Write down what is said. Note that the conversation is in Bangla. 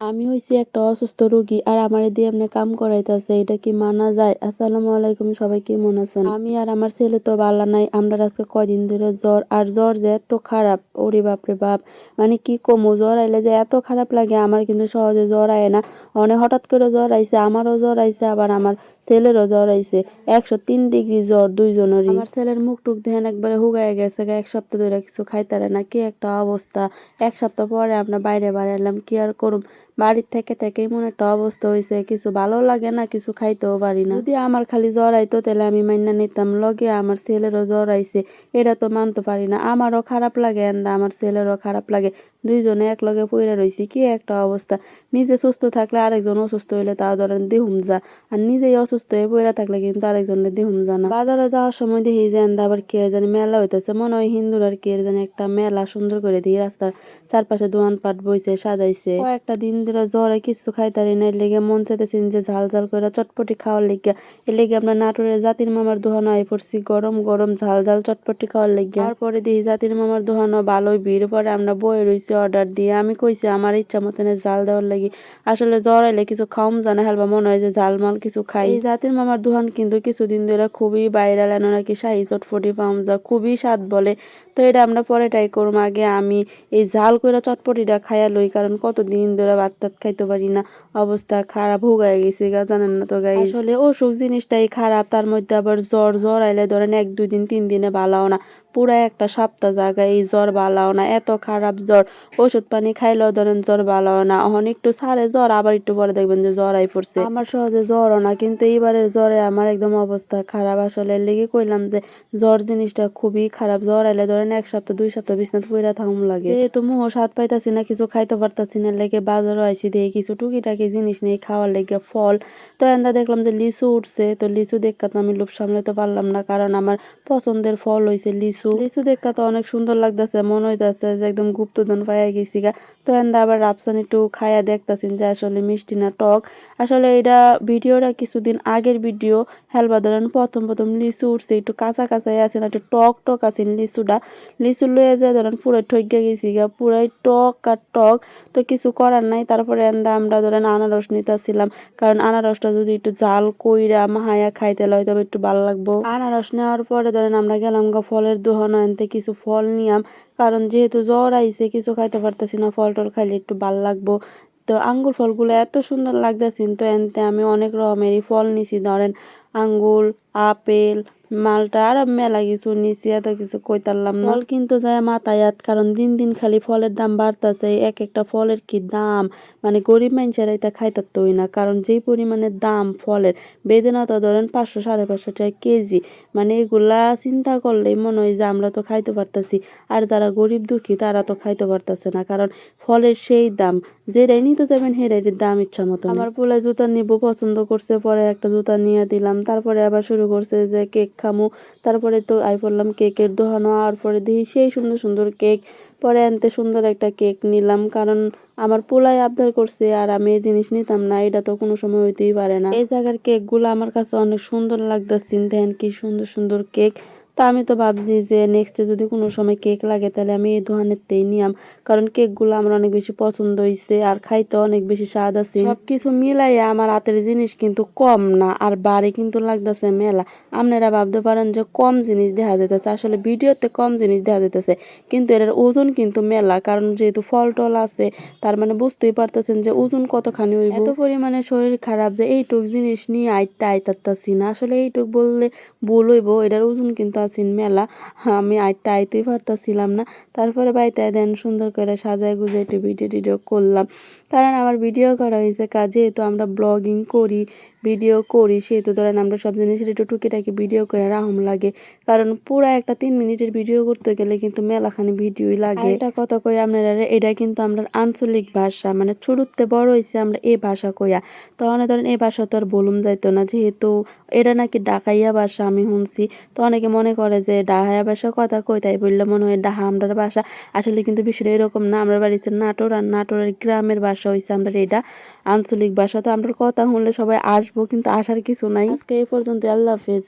আমি হইছি একটা অসুস্থ রোগী আর আমারে দিয়ে এমনে কাম করাইতাছে, এটা কি মানা যায়? আসসালামু আলাইকুম, সবাই কেমন আছেন? আমি আর আমার ছেলে তো বালা নাই। আমরার আজকে কয়দিন ধরে জ্বর, আর জ্বর যে এত খারাপ, ওরে বাপরে বাপ! মানে কি কমু, জ্বর আইলে যে এত খারাপ লাগে। আমার কিন্তু সহজে জ্বর আয় না। হঠাৎ করে জ্বর আইছে, আমারও জ্বর আইছে, আবার আমার ছেলেরও জ্বর আইছে। 103 ডিগ্রি জ্বর দুইজনেরই। আমার ছেলের মুখ টুক দেখেন একবারে হুগায় গেছে গা, 1 সপ্তাহ ধরে কিছু খাইতারে না। কি একটা অবস্থা! 1 সপ্তাহ পরে আমরা বাইরে বাড়াইলাম, কি আর করুম। বাড়ির থেকে এমন একটা অবস্থা হইছে, কিছু ভালো লাগে না, কিছু খাইতেও পারি না। যদি আমার খালি জ্বর আইতো তাহলে আমি মাইন্না নিতাম, লগে আমার ছেলেরও জ্বর আইছে, এটা তো মানতে পারি না। আমারও খারাপ লাগে এন্দা আমার ছেলেরও খারাপ লাগে, দুইজনে একলগে পইড়া রইছি। কি একটা অবস্থা! নিজে সুস্থ থাকলে আরেকজন অসুস্থ হইলে তাও ধরেন দিহুম যা, আর নিজেই অসুস্থ হয়ে পইড়া থাকলে কিন্তু আরেকজনের দিহুম যা না। বাজারে যাওয়ার সময় দেখি যে এন্দা আবার কে জানি মেলা হইতেছে, মনে হয় হিন্দুরার কে জানি একটা মেলা, সুন্দর করে দিয়ে রাস্তার চারপাশে দোকানপাট বইছে, সাজাইছে। কয়েকটা দিন ধরে জ্বরে কিছু খাইতারি না, এর লেগে মন চাইতেছেন যে ঝাল ঝাল করে চটপটি খাওয়ার লেগে। এর লেগে আমরা নাটোরের জাতির মামার দোকানে আই পড়ছি, গরম গরম ঝাল ঝাল চটপটি খাওয়ার লেগে। তারপরে দেখি জাতির মামার দোকানও ভালোই ভিড়, পরে আমরা বয়ে রইছি অর্ডার দিয়ে। আমি কইছি আমার ইচ্ছা মতন ঝাল দেওয়ার লাগি। আসলে জ্বর আইলে কিছু খাওয়াম জানা হেলবা মনে হয় যে ঝাল মাল কিছু খাই। এই জাতির মামার দোকান কিন্তু কিছুদিন ধরে খুবই ভাইরাল, এনো নাকি শাহি চটপটি পাওয়া যায়, খুবই স্বাদ বলে। তো এটা আমরা পরে ট্রাই করবো। আগে আমি এই ঝাল কইরা চটপটিটা খাইয়া লই, কারণ কতদিন ধরে ভাত টাত খাইতে পারি না, অবস্থা খারাপ হুগায় গেছে গা, জানেন না তো গাইস। আসলে অসুখ জিনিসটাই খারাপ, তার মধ্যে আবার জ্বর আইলে ধরেন 1 2 দিন 3 দিনে ভালাও না, পুরা একটা সপ্তাহ জায়গায় এই জ্বর ভালাও না, এত খারাপ জ্বর। ওষুধ পানি খাইলেও ধরেন জ্বর ভালাও না, এখন একটু ছাড়ে জ্বর, আবার একটু পরে দেখবেন যে জ্বর আই পড়ছে। আমার সহজে জ্বরও না, কিন্তু এইবারের জ্বরে আমার একদম অবস্থা খারাপ। আসলে লেগে কইলাম যে জ্বর জিনিসটা খুবই খারাপ। জ্বর আইলে ধরেন 1 সপ্তাহ 2 সপ্তাহ বিছনাত পইড়া থাকুম লাগে। যেহেতু মুহ স্বাদ পাইতাছি না, কিছু খাইতে পারতাছি না, লেগে বাজারও আইছি, দেখি কিছু টুকিটাকি জিনিস নেই খাওয়ার লেগে, ফল। তো এন্দা দেখলাম যে লিচু উঠছে, তো লিচু দেখা তো আমি লোভ সামলাতে পারলাম না, কারণ আমার পছন্দের ফল হইছে লিচু। লিচু দেখা তো অনেক সুন্দর লাগতেছে, মনে হইতাছে যে একদম গুপ্তধন পাইয়া গেছি গা। তো এন্দা আবার রাপসান একটু খাইয়া দেখতাছি যে আসলে মিষ্টি না টক। আসলে এটা ভিডিওটা কিছুদিন আগের ভিডিও, হেলবা ধরেন প্রথম লিচু উঠছে, একটু কাঁচা কাঁচাই আছে না, একটু টক টক আছে লিচুটা। লিচু লয়ে যায় ধরেন পুরো ঠইগা গেছি গা, পুরাই টক আর টক। তো কিছু করার নাই। তারপরে এন্দা আমরা ধরেন আনারস নিতেছিলাম, কারণ আনারসটা যদি একটু জাল কইরা মাহায়া খাইতে লয় তবে একটু ভালো লাগবো। আনারস নেওয়ার পরে ধরেন আমরা গেলাম গা ফলের দোকানে, আনতে কিছু ফল নিয়াম, কারণ যেহেতু জ্বর আইছে কিছু খাইতে পারতেছি না, ফল টল খাইলে একটু ভাল লাগবো। তো আঙ্গুর ফলগুলো এত সুন্দর লাগতেছিল, তো এনতে আমি অনেক রকমেরই ফল নিছি, ধরেন আঙ্গুর, আপেল, মালটা আর মেলা কিছু নিছি, এত কিছু কইতারলাম না। ফল কিন্তু যায় মাথায়াত, কারণ দিন দিন খালি ফলের দাম বাড়তাছে, এক একটা ফলের কি দাম! মানে গরিব মানুষেরা এটা খাইতারতই না, কারণ যেই পরিমাণে দাম ফলের, বেদেনা তো ধরেন 500 550 টাকা কেজি। মানে এগুলা চিন্তা করলেই মনে হয় যে আমরা তো খাইতে পারতাছি, আর যারা গরিব দুঃখী তারা তো খাইতে পারতাছে না, কারণ ফলের সেই দাম। যেটাই নিতে যাবেন সেটার দাম ইচ্ছা মতো। আমার পোলায় জুতা নিব পছন্দ করছে, পরে একটা জুতা নিয়ে দিলাম। তারপরে আবার শুরু করছে যে কেক খামু, তারপরে তো আই পড়লাম কেকের দোকানে। আর পরে দেখি সেই সুন্দর সুন্দর কেক, পরে আনতে সুন্দর একটা কেক নিলাম, কারণ আমার পোলায় আবদার করছে আর আমি এই জিনিস নিতাম না, এটা তো কোনো সময় হইতেই পারে না। এই জায়গার কেকগুলো আমার কাছে অনেক সুন্দর লাগতেছে, দেখেন কি সুন্দর সুন্দর কেক। তা আমি তো ভাবছি যে নেক্সটে যদি কোনো সময় কেক লাগে তাহলে আমি এই দোকানেরতেই নিয়াম, কারণ কেকগুলো আমার অনেক বেশি পছন্দ হয়েছে, আর খাইতে অনেক বেশি স্বাদ আছে। সবকিছু মিলাইয়া আমার হাতের জিনিস কিন্তু কম না, আর বাড়ি কিন্তু লাগতেছে মেলা। আপনারা ভাবতে পারেন যে কম জিনিস দেখা যাইতেছে, আসলে ভিডিওতে কম জিনিস দেখা যাইতেছে, কিন্তু এটার ওজন কিন্তু মেলা, কারণ যেহেতু ফল টল আছে, তার মানে বুঝতেই পারতেছেন যে ওজন কতখানি হইব। এত পরিমাণে শরীর খারাপ যে এইটুক জিনিস নিয়ে আইতারতাছি না, আসলে এইটুক বললে ভুল হইব, এটার ওজন কিন্তু আছেন মেলা। আমি আইতেই পারতাছিলাম না। তারপরে বাড়িতে দেন সুন্দর করে সাজায় গুজে একটু ভিডিও টিডিও করলাম, কারণ আমার ভিডিও করা হয়েছে কাজ, যেহেতু আমরা ব্লগিং করি, ভিডিও করি, সেহেতু ধরেন আমরা সব জিনিসের একটু টুকিটাকি ভিডিও করে রাখুম লাগে, কারণ পুরা একটা 3 মিনিটের ভিডিও করতে গেলে কিন্তু মেলাখানি ভিডিওই লাগে। এটা কথা কই আপনারা, এটা কিন্তু আমরা আঞ্চলিক ভাষা, মানে ছোটতে বড় হয়েছে আমরা এই ভাষা কইয়া, তখন ধরেন এই ভাষা তো আর বলুম যাইতো না, যেহেতু এটা নাকি ডাকাইয়া ভাষা আমি শুনছি। তো অনেকে মনে করে যে ডাহাইয়া ভাষা কথা কই, তাই বললে মনে হয় ডাহা আমরার ভাষা। আসলে কিন্তু বিষয়টা এরকম না, আমরা বাড়ি হচ্ছে নাটোর, আর নাটোরের গ্রামের ভাষা হয়েছে আমরা এটা আঞ্চলিক ভাষা। তো আমরা কথা শুনলে সবাই আসবো, কিন্তু আসার কিছু নাই। আজকে এই পর্যন্ত, আল্লাহ হাফেজ।